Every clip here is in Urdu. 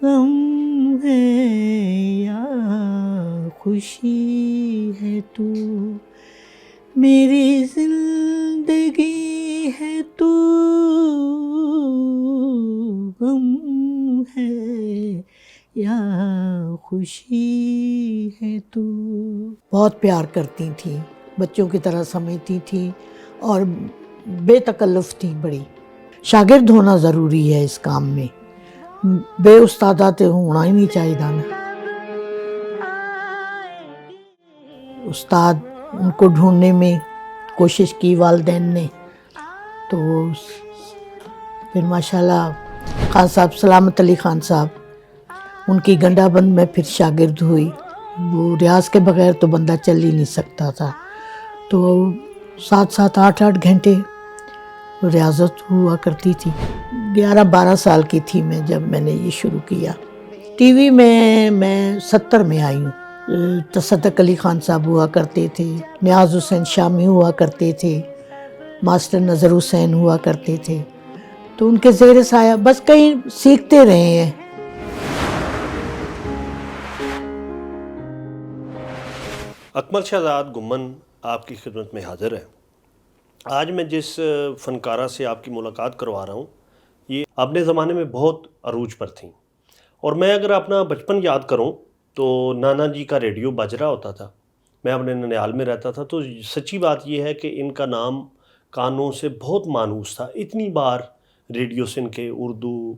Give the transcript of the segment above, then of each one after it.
غم ہے یا خوشی ہے تو، میری زندگی ہے تو، غم ہے یا خوشی ہے تو۔ بہت پیار کرتی تھیں، بچوں کی طرح سمجھتی تھیں اور بے تکلف تھیں بڑی۔ شاگرد ہونا ضروری ہے اس کام میں، بے استادہ تو ہونا ہی نہیں چاہیے نا۔ استاد ان کو ڈھونڈنے میں کوشش کی والدین نے، تو پھر ماشاءاللہ خان صاحب، سلامت علی خان صاحب، ان کی گنڈا بند میں پھر شاگرد ہوئی۔ وہ ریاض کے بغیر تو بندہ چل ہی نہیں سکتا تھا، تو 7 8 گھنٹے ریاضت ہوا کرتی تھی۔ 11 12 سال کی تھی میں جب میں نے یہ شروع کیا۔ ٹی وی میں 70 میں آئی ہوں۔ تصدق علی خان صاحب ہوا کرتے تھے، نیاز حسین شامی ہوا کرتے تھے، ماسٹر نظر حسین ہوا کرتے تھے، تو ان کے زیر سایہ بس کہیں سیکھتے رہے ہیں۔ اکمل شہزاد گمن آپ کی خدمت میں حاضر ہے۔ آج میں جس فنکارہ سے آپ کی ملاقات کروا رہا ہوں، یہ اپنے زمانے میں بہت عروج پر تھیں، اور میں اگر اپنا بچپن یاد کروں تو نانا جی کا ریڈیو بج رہا ہوتا تھا۔ میں اپنے ننیال میں رہتا تھا، تو سچی بات یہ ہے کہ ان کا نام کانوں سے بہت مانوس تھا۔ اتنی بار ریڈیو سے ان کے اردو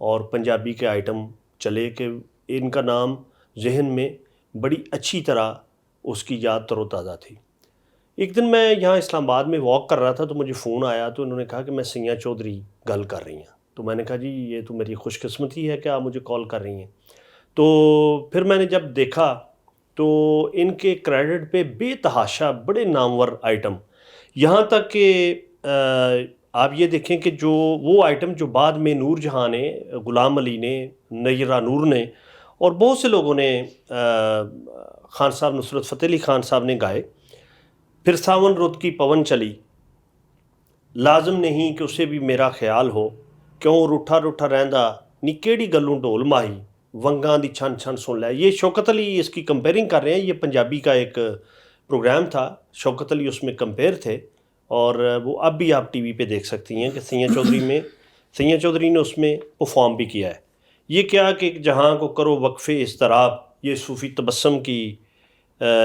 اور پنجابی کے آئٹم چلے کہ ان کا نام ذہن میں بڑی اچھی طرح اس کی یاد تر و تازہ تھی۔ ایک دن میں یہاں اسلام آباد میں واک کر رہا تھا، تو مجھے فون آیا، تو انہوں نے کہا کہ میں سیاں چودھری گل کر رہی ہیں۔ تو میں نے کہا جی یہ تو میری خوش قسمتی ہے کہ آپ مجھے کال کر رہی ہیں۔ تو پھر میں نے جب دیکھا تو ان کے کریڈٹ پہ بے تحاشا بڑے نامور آئٹم، یہاں تک کہ آپ یہ دیکھیں کہ جو وہ آئٹم جو بعد میں نور جہاں نے، غلام علی نے، نیرہ نور نے اور بہت سے لوگوں نے، خان صاحب نصرت فتح علی خان صاحب نے گائے، پھر ساون رت کی پون چلی، لازم نہیں کہ اسے بھی میرا خیال ہو، کیوں روٹھا روٹھا رہندا نی کیڑی گلوں ڈھول ماہی، ونگاں دی چھن چھن سن لے۔ یہ شوکت علی اس کی کمپیئرنگ کر رہے ہیں، یہ پنجابی کا ایک پروگرام تھا، شوکت علی اس میں کمپیئر تھے، اور وہ اب بھی آپ ٹی وی پہ دیکھ سکتی ہیں کہ سیاں چودھری نے اس میں پرفارم بھی کیا ہے۔ یہ کیا کہ جہاں کو کرو وقف اضطراب، یہ صوفی تبسم کی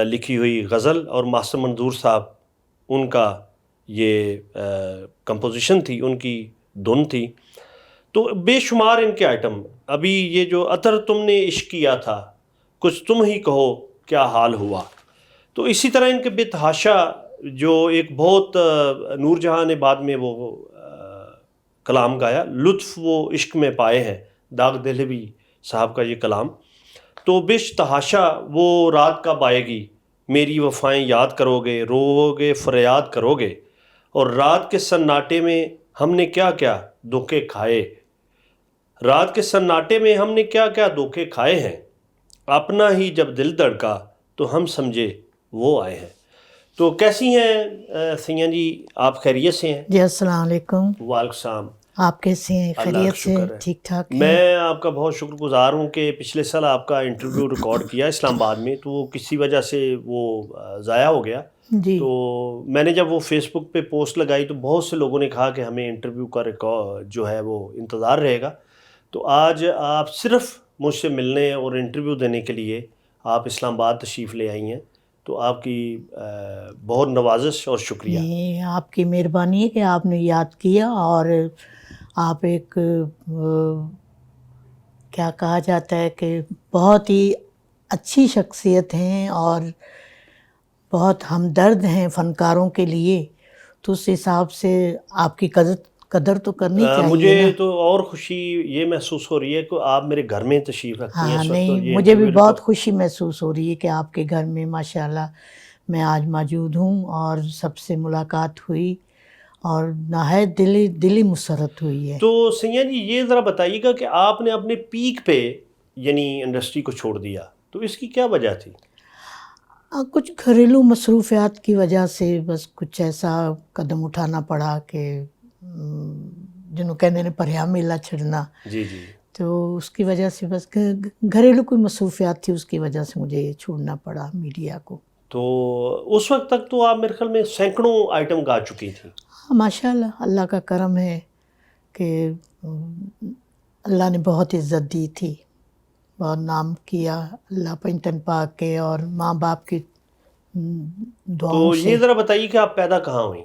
لکھی ہوئی غزل، اور ماسٹر منظور صاحب ان کا یہ کمپوزیشن تھی، ان کی دھن تھی۔ تو بے شمار ان کے آئٹم، ابھی یہ جو عطر تم نے عشق کیا تھا، کچھ تم ہی کہو کیا حال ہوا، تو اسی طرح ان کے بے تحاشا جو ایک بہت نور جہاں نے بعد میں وہ کلام گایا، لطف وہ عشق میں پائے ہیں، داغ دہلوی صاحب کا یہ کلام، تو بے تحاشا وہ رات کب آئے گی، میری وفائیں یاد کرو گے، رو گے فریاد کرو گے، اور رات کے سناٹے میں ہم نے کیا کیا دھوکے کھائے، رات کے سناٹے میں ہم نے کیا کیا دھوکے کھائے ہیں، اپنا ہی جب دل دھڑکا تو ہم سمجھے وہ آئے ہیں۔ تو کیسی ہیں سیاں جی، آپ خیریت سے ہیں؟ جی السلام علیکم۔ وعلیکم السلام۔ آپ کیسے ہیں؟ اللہ کا خیریت سے؟ شکر ہے، ٹھیک ٹھاک ہیں؟ میں آپ کا بہت شکر گزار ہوں کہ پچھلے سال آپ کا انٹرویو ریکارڈ کیا اسلام آباد میں، تو وہ کسی وجہ سے وہ ضائع ہو گیا۔ جی تو میں نے جب وہ فیس بک پہ پوسٹ لگائی تو بہت سے لوگوں نے کہا کہ ہمیں انٹرویو کا ریکارڈ جو ہے وہ انتظار رہے گا، تو آج آپ صرف مجھ سے ملنے اور انٹرویو دینے کے لیے آپ اسلام آباد تشریف لے آئی ہیں، تو آپ کی بہت نوازش اور شکریہ۔ یہ آپ کی مہربانی ہے کہ آپ نے یاد کیا، اور آپ ایک کیا کہا جاتا ہے کہ بہت ہی اچھی شخصیت ہیں اور بہت ہمدرد ہیں فنکاروں کے لیے، تو اس حساب سے آپ کی قدر تو کرنی چاہیے نا۔ مجھے تو اور خوشی یہ محسوس ہو رہی ہے کہ آپ میرے گھر میں تشریف رکھتی ہیں ہاں اس وقت، اور نہیں، یہ مجھے بھی انٹرویو بہت خوشی محسوس ہو رہی ہے کہ آپ کے گھر میں ماشاءاللہ میں آج موجود ہوں اور سب سے ملاقات ہوئی، اور نہایت دلی مسرت ہوئی ہے۔ تو سیاں جی یہ ذرا بتائیے گا کہ آپ نے اپنے پیک پہ یعنی انڈسٹری کو چھوڑ دیا، تو اس کی کیا وجہ تھی؟ کچھ گھریلو مصروفیات کی وجہ سے بس کچھ ایسا قدم اٹھانا پڑا کہ جنہوں کہنے نے پریا میلا چھڑنا، جی جی۔ تو اس کی وجہ سے بس گھریلو کوئی مصروفیات تھی، اس کی وجہ سے مجھے یہ چھوڑنا پڑا میڈیا کو۔ تو اس وقت تک تو آپ میرے خیال میں سینکڑوں آئٹم گا چکی تھیں۔ ہاں ماشاء اللہ، اللہ کا کرم ہے کہ اللہ نے بہت عزت دی تھی، بہت نام کیا اللہ پنجتن پاک کے اور ماں باپ کی دعاؤں تو سے۔ یہ ذرا بتائیے کہ آپ پیدا کہاں ہوئیں؟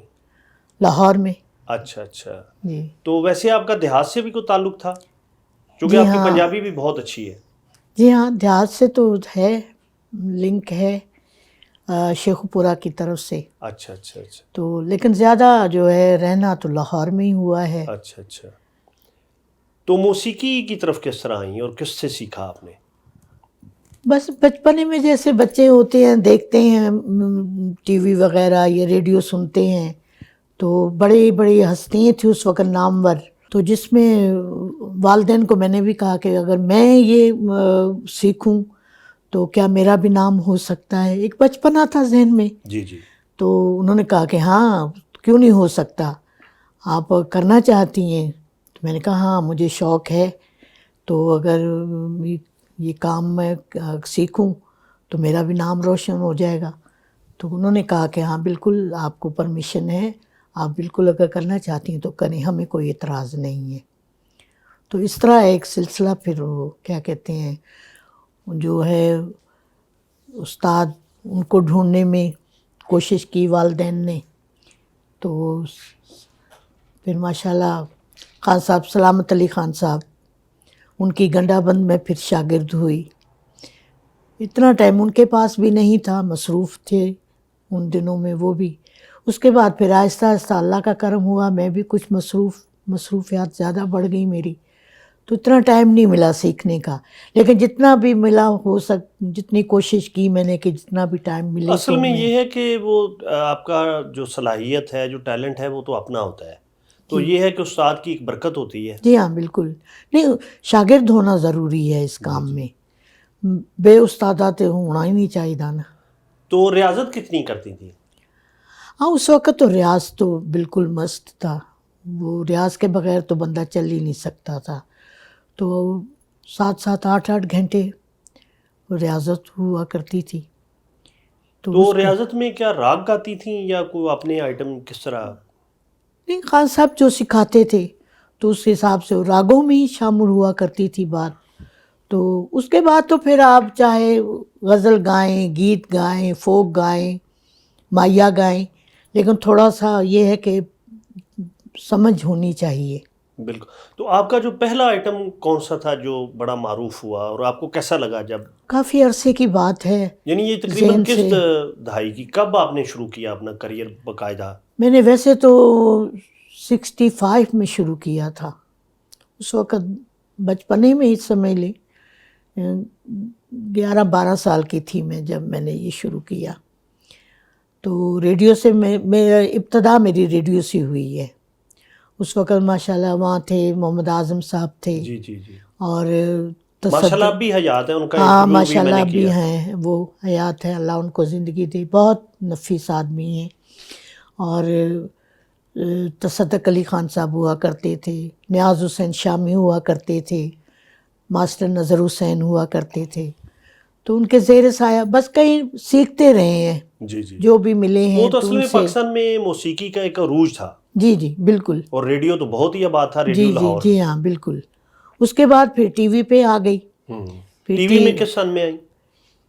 لاہور میں۔ اچھا اچھا، جی تو ویسے آپ کا دیہات سے بھی کوئی تعلق تھا؟ کیونکہ جی آپ کی ہاں، پنجابی بھی بہت اچھی ہے۔ جی ہاں، دیہات سے تو ہے، لنک ہے شیخو پورہ کی طرف سے، اچھا اچھا اچھا تو لیکن زیادہ جو ہے رہنا تو لاہور میں ہی ہوا ہے۔ اچھا اچھا، تو موسیقی کی طرف کس طرح آئیں اور کس سے سیکھا آپ نے؟ بس بچپنے میں جیسے بچے ہوتے ہیں، دیکھتے ہیں ٹی وی وغیرہ یا ریڈیو سنتے ہیں، تو بڑی بڑی ہستیاں تھیں اس وقت نامور، تو جس میں والدین کو میں نے بھی کہا کہ اگر میں یہ سیکھوں تو کیا میرا بھی نام ہو سکتا ہے، ایک بچپنا تھا ذہن میں۔ جی جی، تو انہوں نے کہا کہ ہاں کیوں نہیں ہو سکتا، آپ کرنا چاہتی ہیں؟ تو میں نے کہا ہاں مجھے شوق ہے، تو اگر یہ کام میں سیکھوں تو میرا بھی نام روشن ہو جائے گا۔ تو انہوں نے کہا کہ ہاں بالکل آپ کو پرمیشن ہے، آپ بالکل اگر کرنا چاہتی ہیں تو کریں، ہمیں کوئی اعتراض نہیں ہے۔ تو اس طرح ایک سلسلہ پھر وہ کیا کہتے ہیں جو ہے استاد، ان کو ڈھونڈنے میں کوشش کی والدین نے، تو پھر ماشاءاللہ خان صاحب سلامت علی خان صاحب، ان کی گنڈا بند میں پھر شاگرد ہوئی۔ اتنا ٹائم ان کے پاس بھی نہیں تھا، مصروف تھے ان دنوں میں وہ بھی۔ اس کے بعد پھر آہستہ آہستہ اللہ کا کرم ہوا، میں بھی کچھ مصروفیات زیادہ بڑھ گئی میری، تو اتنا ٹائم نہیں ملا سیکھنے کا، لیکن جتنا بھی ملا جتنی کوشش کی میں نے کہ جتنا بھی ٹائم ملے اصل تو میں یہ ہے کہ وہ آپ کا جو صلاحیت ہے، جو ٹیلنٹ ہے، وہ تو اپنا ہوتا ہے، تو یہ ہے کہ استاد کی ایک برکت ہوتی ہے۔ جی ہاں بالکل، نہیں شاگرد ہونا ضروری ہے اس کام میں، بے استادات ہونا ہی نہیں چاہیے نا۔ تو ریاضت کتنی کرتی تھی؟ ہاں اس وقت تو ریاض تو بالکل مست تھا، وہ ریاض کے بغیر تو بندہ چل ہی نہیں سکتا تھا، تو 7-8 گھنٹے ریاضت ہوا کرتی تھی۔ تو اس کے ریاضت میں کیا راگ گاتی تھیں یا کوئی اپنے آئٹم کس طرح؟ نہیں، خان صاحب جو سکھاتے تھے تو اس حساب سے راگوں میں ہی شامل ہوا کرتی تھی بات۔ تو اس کے بعد تو پھر آپ چاہے غزل گائیں، گیت گائیں، فوک گائیں، مائیا گائیں، لیکن تھوڑا سا یہ ہے کہ سمجھ ہونی چاہیے۔ بالکل، تو آپ کا جو پہلا آئٹم کون سا تھا جو بڑا معروف ہوا اور آپ کو کیسا لگا جب؟ کافی عرصے کی بات ہے، یعنی یہ تقریباً ذہن کس سے دہائی کی، کب آپ نے شروع کیا اپنا کریئر باقاعدہ؟ میں نے ویسے تو 65 میں شروع کیا تھا، اس وقت بچپنے میں ہی سمجھ لیں 11-12 سال کی تھی میں جب میں نے یہ شروع کیا۔ تو ریڈیو سے میرا ابتدا میری ریڈیو سے ہوئی ہے۔ اس وقت ماشاءاللہ وہاں تھے محمد اعظم صاحب تھے، جی جی جی، اور ماشاءاللہ اب بھی حیات ہے، ان کا ہاں انٹرویو بھی میں ماشاءاللہ نے ابھی کیا۔ ہیں، وہ حیات ہے، اللہ ان کو زندگی دے، بہت نفیس آدمی ہیں۔ اور تصدق علی خان صاحب ہوا کرتے تھے، نیاز حسین شامی ہوا کرتے تھے، ماسٹر نظر حسین ہوا کرتے تھے، تو ان کے زیر سایہ بس کہیں سیکھتے رہے ہیں، جی جی، جو بھی ملے ہیں وہ تو تو اصل ان میں سے۔ پاکستان میں موسیقی کا ایک عروج تھا، جی جی بالکل، اور ریڈیو تو بہت ہی آباد تھا، جی ریڈیو جی لاہور۔ جی ہاں بالکل۔ اس کے بعد پھر ٹی وی پہ آ گئی، پھر ٹی وی میں کس سن میں آئی؟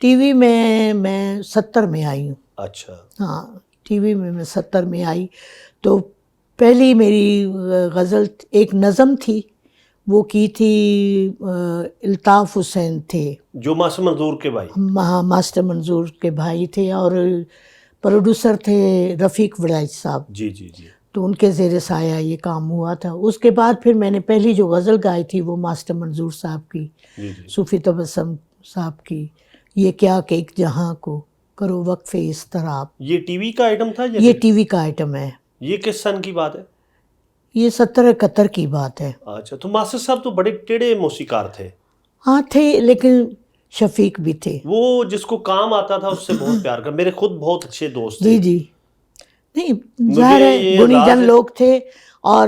ٹی وی میں 70 میں آئی ہوں۔ اچھا، ہاں ٹی وی میں 70 میں آئی، تو پہلی میری غزل ایک نظم تھی، وہ کی تھی الطاف حسین تھے، جو ماسٹر منظور کے بھائی۔ ماسٹر منظور کے بھائی تھے، اور پروڈیوسر تھے رفیق وڑائچ صاحب، جی جی جی، تو ان کے زیر سایہ یہ کام ہوا تھا۔ اس کے بعد پھر میں نے پہلی جو غزل گائی تھی وہ ماسٹر منظور صاحب کی، جی جی، صوفی تبسم صاحب کی، یہ کیا کہ ایک جہاں کو کرو وقف اضطراب۔ یہ ٹی وی کا آئٹم تھا یا یہ ٹی وی کا آئٹم ہے، یہ کس سن کی بات ہے؟ یہ 70-71 کی بات ہے۔ اچھا، تو ماسٹر صاحب تو بڑے ٹیڑے موسیقار تھے، ہاں تھے، لیکن شفیق بھی تھے۔ وہ جس کو کام آتا تھا اس سے بہت پیار کر، میرے خود بہت اچھے دوست تھے۔ جی جی، نہیں مجھے ظاہر ہے یہ گنی اعزاز جن ہے، لوگ تھے، اور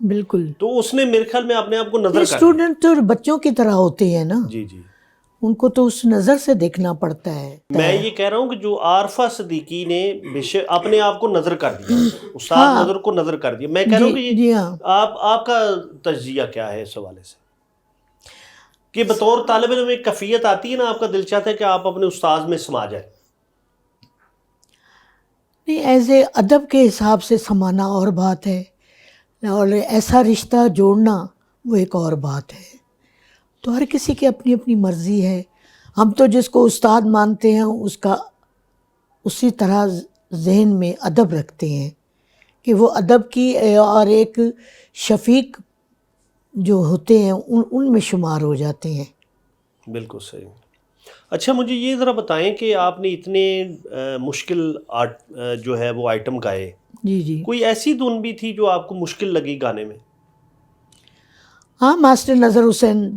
بالکل. تو اس نے میرے خیال میں اپنے آپ کو نظر کر لیا. اسٹوڈنٹ تو بچوں کی طرح ہوتے ہیں نا, جی جی. ان کو تو اس نظر سے دیکھنا پڑتا ہے. میں یہ کہہ رہا ہوں کہ جو عارفہ صدیقی نے بے شک اپنے آپ کو نظر کر دیا, استاد نظر کو نظر کر دیا. میں کہہ رہا ہوں کہ جی یہ ہاں, آپ کا تجزیہ کیا ہے اس حوالے سے کہ بطور طالب علم ایک کیفیت آتی ہے نا, آپ کا دل چاہتا ہے کہ آپ اپنے استاد میں سما جائیں. نہیں, ایز اے ادب کے حساب سے سمانا اور بات ہے, اور ایسا رشتہ جوڑنا وہ ایک اور بات ہے. تو ہر کسی کی اپنی اپنی مرضی ہے. ہم تو جس کو استاد مانتے ہیں اس کا اسی طرح ذہن میں ادب رکھتے ہیں کہ وہ ادب کی اور ایک شفیق جو ہوتے ہیں ان میں شمار ہو جاتے ہیں. بالکل صحیح. اچھا مجھے یہ ذرا بتائیں کہ آپ نے اتنے مشکل جو ہے وہ آئٹم گائے, جی جی. کوئی ایسی دھن بھی تھی جو آپ کو مشکل لگی گانے میں؟ ہاں, ماسٹر نظر حسین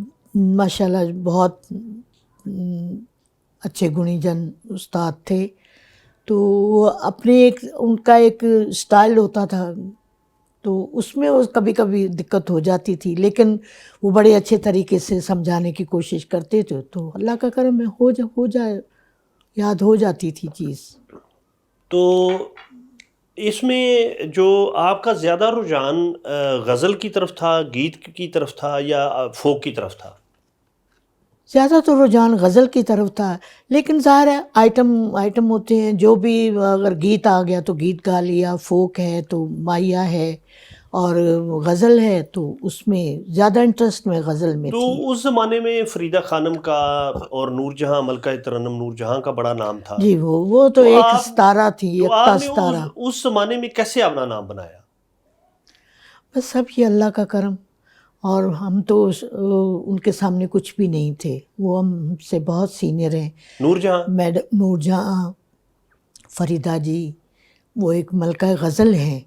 ماشاءاللہ بہت اچھے گنی جن استاد تھے. تو وہ اپنے ایک ان کا ایک سٹائل ہوتا تھا, تو اس میں کبھی کبھی دقت ہو جاتی تھی, لیکن وہ بڑے اچھے طریقے سے سمجھانے کی کوشش کرتے تھے. تو اللہ کا کرم ہے, ہو جائے, یاد ہو جاتی تھی چیز. تو اس میں جو آپ کا زیادہ رجحان غزل کی طرف تھا, گیت کی طرف تھا, یا فوک کی طرف تھا؟ زیادہ تو رجحان غزل کی طرف تھا, لیکن ظاہر ہے آئٹم ہوتے ہیں, جو بھی اگر گیت آ گیا تو گیت گا لیا, فوک ہے تو مائیا ہے, اور غزل ہے تو اس میں زیادہ انٹرسٹ میں غزل میں تو تھی. اس زمانے میں فریدہ خانم کا اور نور جہاں, ملکہ ترنم نور جہاں کا بڑا نام تھا. جی, وہ تو ایک ستارہ تھی, تو یکتا آپ نے ستارہ. اس زمانے میں کیسے اپنا نام بنایا؟ بس سب یہ اللہ کا کرم, اور ہم تو ان کے سامنے کچھ بھی نہیں تھے. وہ ہم سے بہت سینئر ہیں. نور جہاں, میڈم نور جہاں, فریدہ جی, وہ ایک ملکہ غزل ہیں,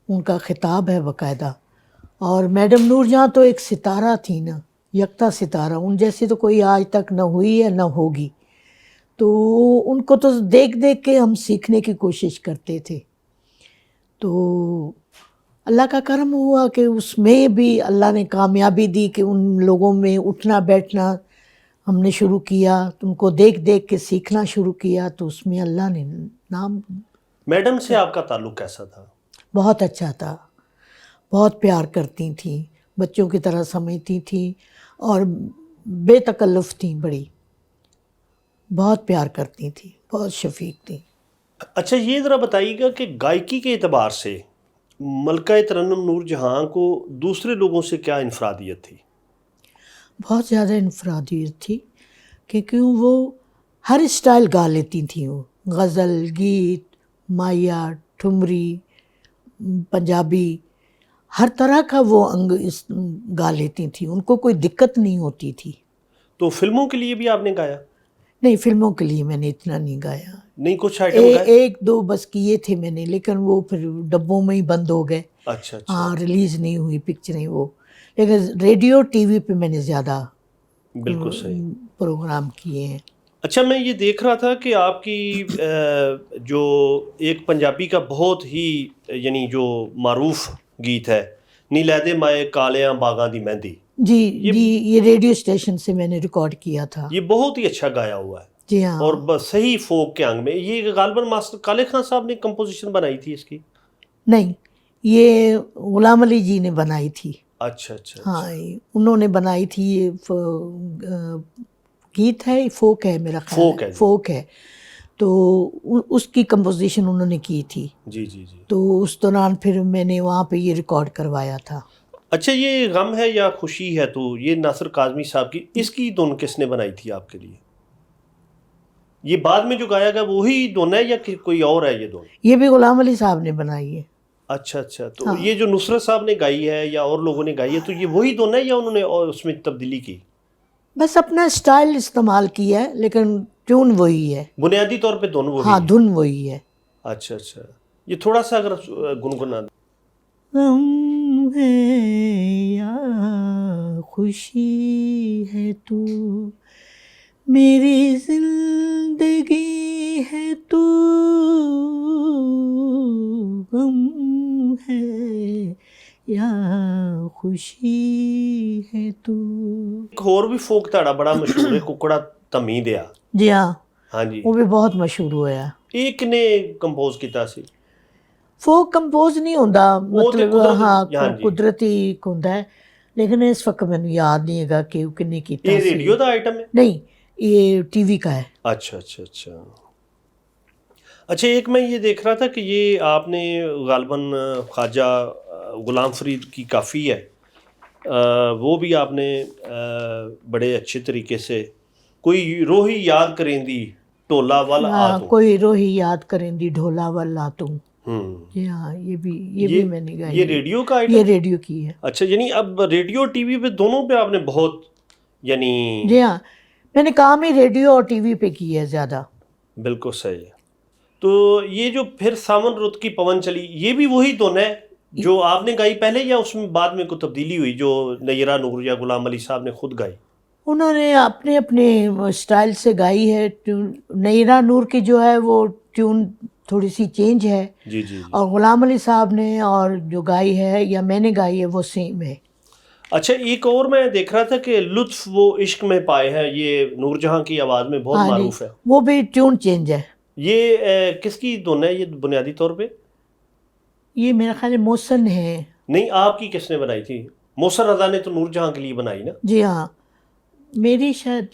ان کا خطاب ہے باقاعدہ. اور میڈم نور جہاں تو ایک ستارہ تھی نا, یکتا ستارہ, ان جیسی تو کوئی آج تک نہ ہوئی ہے نہ ہوگی. تو ان کو تو دیکھ دیکھ کے ہم سیکھنے کی کوشش کرتے تھے. تو اللہ کا کرم ہوا کہ اس میں بھی اللہ نے کامیابی دی کہ ان لوگوں میں اٹھنا بیٹھنا ہم نے شروع کیا, ان کو دیکھ دیکھ کے سیکھنا شروع کیا, تو اس میں اللہ نے نام. میڈم سے آپ کا تعلق کیسا تھا؟ بہت اچھا تھا, بہت پیار کرتی تھیں, بچوں کی طرح سمجھتی تھیں, اور بے تکلف تھیں, بڑی بہت پیار کرتی تھیں, بہت شفیق تھیں. اچھا یہ ذرا بتائیے گا کہ گائکی کے اعتبار سے ملکہ ترنم نور جہاں کو دوسرے لوگوں سے کیا انفرادیت تھی؟ بہت زیادہ انفرادیت تھی, کیونکہ وہ ہر اسٹائل گا لیتی تھیں. وہ غزل, گیت, مائیا, ٹھمری, پنجابی, ہر طرح کا وہ انگ گا لیتی تھیں. ان کو کوئی دقت نہیں ہوتی تھی. تو فلموں کے لیے بھی آپ نے گایا؟ نہیں, فلموں کے لیے میں نے اتنا نہیں گایا. نہیں, کچھ آئٹم گائے؟ ایک دو بس کیے تھے میں نے, لیکن وہ پھر ڈبوں میں ہی بند ہو گئے. اچھا اچھا. ہاں, ریلیز نہیں ہوئی پکچریں وہ. لیکن ریڈیو ٹی وی پہ میں نے زیادہ بالکل صحیح پروگرام کیے ہیں. اچھا میں یہ دیکھ رہا تھا کہ آپ کی جو ایک پنجابی کا بہت ہی یعنی جو معروف گیت ہے, نیلیدے مائے کالیاں باغاں دی مہندی, جی جی, یہ ریڈیو اسٹیشن سے میں نے ریکارڈ کیا تھا. یہ بہت ہی اچھا گایا ہوا ہے. جی ہاں. اور صحیح فوک کے انگ میں. یہ غالباً ماسٹر کالے خان صاحب نے کمپوزیشن بنائی تھی اس کی؟ نہیں, یہ غلام علی جی نے بنائی تھی. اچھا اچھا. ہاں, انہوں نے بنائی تھی. یہ گیت ہے, فوک ہے میرا خیال ہے, فوک ہے. تو اس کی کمپوزیشن انہوں نے کی تھی. جی جی جی. تو اس دوران پھر میں نے وہاں پہ یہ ریکارڈ کروایا تھا. اچھا یہ غم ہے یا خوشی ہے, تو یہ ناصر کاظمی صاحب کی, اس کی دھن کس نے بنائی تھی آپ کے لیے؟ یہ بعد میں جو گایا گیا وہی دھن ہے یا کوئی اور ہے یہ دھن؟ یہ بھی غلام علی صاحب نے بنائی ہے. اچھا اچھا. تو یہ جو نصرت صاحب نے گائی ہے یا اور لوگوں نے گائی ہے, تو یہ وہی دھن ہے یا انہوں نے اور اس میں تبدیلی کی؟ بس اپنا سٹائل استعمال کیا ہے, لیکن ٹیون وہی ہے. بنیادی طور پہ دھن وہی ہے. ہاں, دھن وہی ہے. اچھا اچھا. یہ تھوڑا سا اگر گنگنا. غم ہے یا خوشی ہے تو, میری زندگی ہے تو, غم ہے یہاں خوشی ہے تو. ایک اور بھی فوک تاڑا بڑا مشہور ہے ککڑا تمی دیا. جی ہاں ہاں جی وہ بھی بہت مشہور ہوا. یہ کنے کمپوز کیتا سی؟ فوک کمپوز نہیں ہوندا وہ تے مطلب قدرت- ہاں ہاں جی. قدرتی ہوندا ہے لیکن اس وقت مینوں یاد نہیں ہے گا کہ وہ کنے کیتا یہ سی. ریڈیو دا آئٹم ہے؟ نہیں یہ ٹی وی کا ہے. اچھا اچھا اچھا اچھا. ایک میں یہ دیکھ رہا تھا کہ یہ آپ نے غالباً خواجہ غلام فرید کی کافی ہے وہ بھی آپ نے بڑے اچھے طریقے سے کوئی روحی یاد کریں دی ٹولا والا آتوں. کوئی روحی یاد کریں دی ڈھولا والا تم. ہوں جی ہاں یہ بھی میں نے گائی. یہ ریڈیو کا یہ آئٹم؟ ریڈیو کی ہے. اچھا یعنی اب ریڈیو ٹی وی پہ دونوں پہ آپ نے بہت یعنی. جی ہاں میں نے کام ہی ریڈیو اور ٹی وی پہ کی ہے زیادہ. بالکل صحیح ہے. تو یہ جو پھر ساون رت کی پون چلی یہ بھی وہی دھن ہے جو آپ نے گائی پہلے یا اس میں بعد میں کوئی تبدیلی ہوئی جو نیرہ نور یا غلام علی صاحب نے خود گائی؟ انہوں نے اپنے اپنے اسٹائل سے گائی ہے. نیرہ نور کی جو ہے وہ ٹیون تھوڑی سی چینج ہے جی جی جی. اور غلام علی صاحب نے اور جو گائی ہے یا میں نے گائی ہے وہ سیم ہے. اچھا ایک اور میں دیکھ رہا تھا کہ لطف وہ عشق میں پائے ہیں یہ نور جہاں کی آواز میں بہت ہاں جی معروف ہے. وہ بھی ٹیون چینج ہے. یہ کس کی دھن ہے یہ بنیادی طور پہ؟ یہ میرا خیال ہے محسن ہے. نہیں آپ کی کس نے بنائی تھی؟ محسن رضا نے تو نور جہاں کے لیے بنائی نا. جی ہاں میری شاید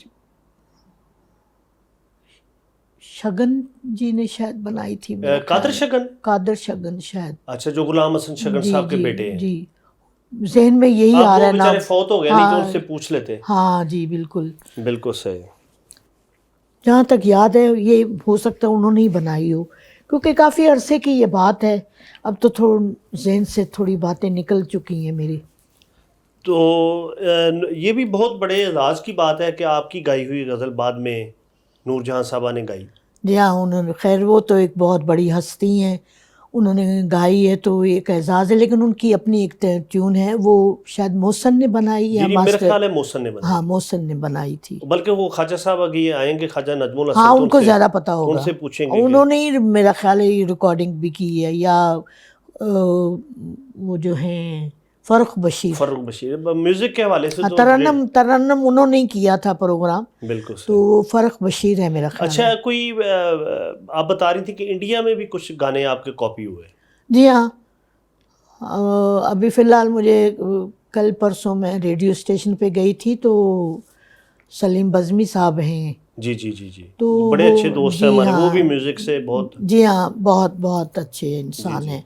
شگن جی نے شاید بنائی تھی. قادر شگن؟ قادر شگن شاید. اچھا جو غلام حسن شگن صاحب کے بیٹے ہیں. جی ذہن میں یہی آ رہا ہے بیچارے نام. فوت ہو گئے نہیں تو ان سے پوچھ لیتے. ہاں جی بالکل بالکل صحیح. جہاں تک یاد ہے یہ ہو سکتا ہے انہوں نے ہی بنائی ہو کیونکہ کافی عرصے کی یہ بات ہے. اب تو ذہن سے تھوڑی باتیں نکل چکی ہیں میری. تو یہ بھی بہت بڑے اعزاز کی بات ہے کہ آپ کی گائی ہوئی غزل بعد میں نور جہاں صاحبہ نے گائی. جی ہاں انہوں نے خیر وہ تو ایک بہت بڑی ہستی ہیں انہوں نے گائی ہے تو ایک اعزاز ہے لیکن ان کی اپنی ایک ٹیون ہے وہ شاید محسن نے بنائی یا جی میرا خیال ہے محسن نے بنائی. ہاں محسن نے بنائی تھی. بلکہ وہ خواجہ صاحب آگے آئیں گے خواجہ نجم الحسن ہاں ان کو زیادہ پتہ ہوگا. ان سے پوچھیں گے انہوں نے ہی میرا خیال ہے یہ ریکارڈنگ بھی کی ہے یا وہ جو ہیں فرخ بشیر میوزک کے حوالے سے. ترنم انہوں نے کیا تھا پروگرام. بالکل تو وہ فرخ بشیر ہے میرا خیال. اچھا کوئی آپ بتا رہی تھی کہ انڈیا میں بھی کچھ گانے آپ کے کاپی ہوئے؟ جی ہاں ابھی فی الحال مجھے کل پرسوں میں ریڈیو اسٹیشن پہ گئی تھی تو سلیم بزمی صاحب ہیں. جی جی جی جی تو بڑے اچھے دوست ہیں ہمارے. وہ بھی میوزک سے بہت. جی ہاں بہت بہت اچھے انسان ہیں.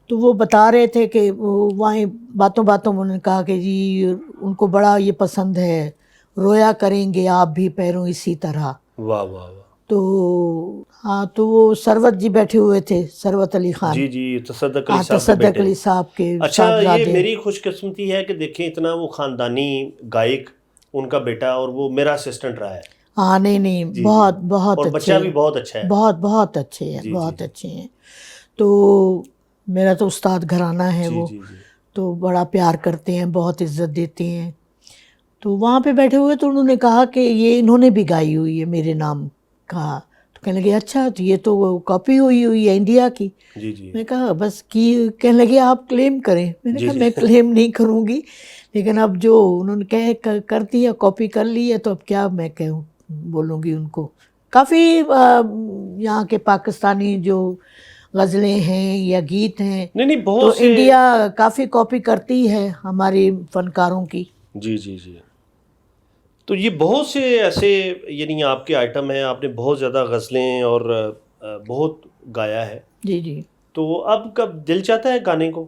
تو وہ بتا رہے تھے کہ وہیں باتوں میں انہوں نے کہا کہ جی ان کو بڑا یہ پسند ہے رویا کریں گے آپ بھی پیروں اسی طرح. واہ واہ واہ. تو ہاں تو وہ سروت جی بیٹھے ہوئے تھے سروت علی خان. جی جی تصدق علی صاحب کے. اچھا یہ میری خوش قسمتی ہے کہ دیکھیں اتنا وہ خاندانی گائک ان کا بیٹا اور وہ میرا اسسٹنٹ رہا ہے. ہاں نہیں بہت بہت اور بچہ بھی بہت اچھا ہے. بہت اچھے ہیں بہت اچھے ہیں. تو میرا تو استاد گھرانہ ہے وہ تو بڑا پیار کرتے ہیں بہت عزت دیتے ہیں. تو وہاں پہ بیٹھے ہوئے تو انہوں نے کہا کہ یہ انہوں نے بھی گائی ہوئی ہے میرے نام کا. تو کہنے لگے اچھا تو یہ تو کاپی ہوئی ہے انڈیا کی. میں کہا بس کہنے لگے آپ کلیم کریں. میں نے کہا میں کلیم نہیں کروں گی لیکن اب جو انہوں نے کر دیا کاپی کر لی ہے تو اب کیا میں کہوں بولوں گی ان کو. کافی یہاں کے پاکستانی جو غزلیں ہیں یا گیت ہیں تو انڈیا کافی کاپی کرتی ہے ہماری فنکاروں کی. جی جی جی. تو یہ بہت سے ایسے یعنی آپ کے آئٹم ہیں آپ نے بہت زیادہ غزلیں اور بہت گایا ہے. جی جی. تو اب کب دل چاہتا ہے گانے کو؟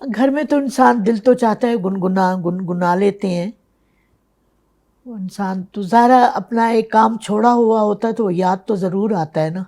گھر میں تو انسان دل تو چاہتا ہے گنگنا لیتے ہیں. انسان تو ظاہر اپنا ایک کام چھوڑا ہوا ہوتا ہے تو یاد تو ضرور آتا ہے نا.